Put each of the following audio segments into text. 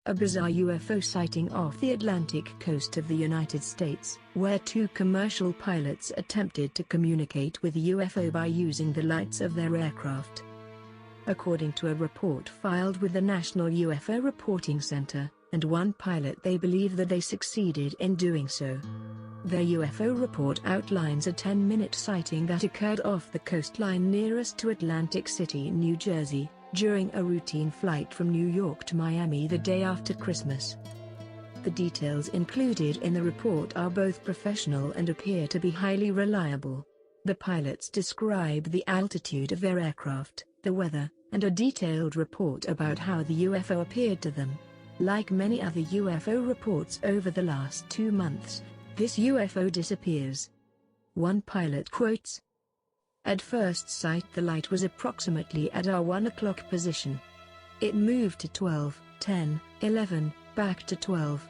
a bizarre UFO sighting off the Atlantic coast of the United States, where two commercial pilots attempted to communicate with the UFO by using the lights of their aircraft. According to a report filed with the National UFO Reporting Center, and one pilot, they believe that they succeeded in doing so. Their UFO report outlines a 10-minute sighting that occurred off the coastline nearest to Atlantic City, New Jersey, during a routine flight from New York to Miami the day after Christmas. The details included in the report are both professional and appear to be highly reliable. The pilots describe the altitude of their aircraft, the weather, and a detailed report about how the UFO appeared to them. Like many other UFO reports over the last 2 months, this UFO disappears. One pilot quotes, "At first sight the light was approximately at our 1 o'clock position. It moved to 12, 10, 11, back to 12.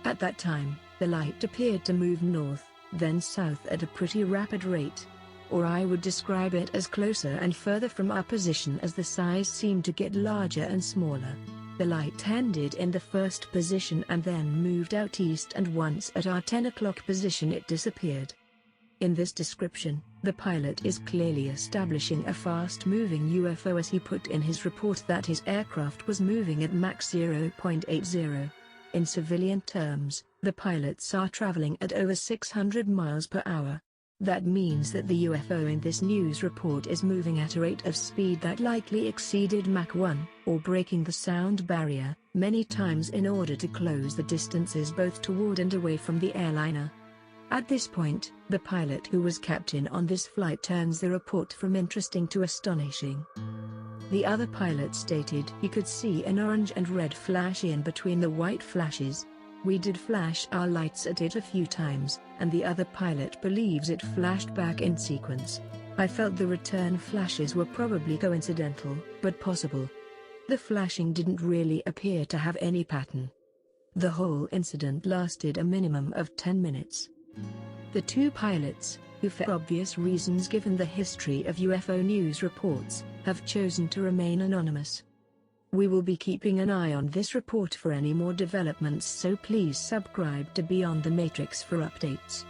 At that time, the light appeared to move north, then south at a pretty rapid rate. Or I would describe it as closer and further from our position as the size seemed to get larger and smaller. The light ended in the first position and then moved out east, and once at our 10 o'clock position it disappeared." In this description, the pilot is clearly establishing a fast-moving UFO, as he put in his report that his aircraft was moving at Mach 0.80. In civilian terms, the pilots are traveling at over 600 miles per hour. That means that the UFO in this news report is moving at a rate of speed that likely exceeded Mach 1, or breaking the sound barrier, many times in order to close the distances both toward and away from the airliner. At this point, the pilot who was captain on this flight turns the report from interesting to astonishing. The other pilot stated he could see an orange and red flash in between the white flashes. "We did flash our lights at it a few times, and the other pilot believes it flashed back in sequence. I felt the return flashes were probably coincidental, but possible. The flashing didn't really appear to have any pattern." The whole incident lasted a minimum of 10 minutes. The two pilots, who for obvious reasons given the history of UFO news reports, have chosen to remain anonymous. We will be keeping an eye on this report for any more developments, so please subscribe to Beyond the Matrix for updates.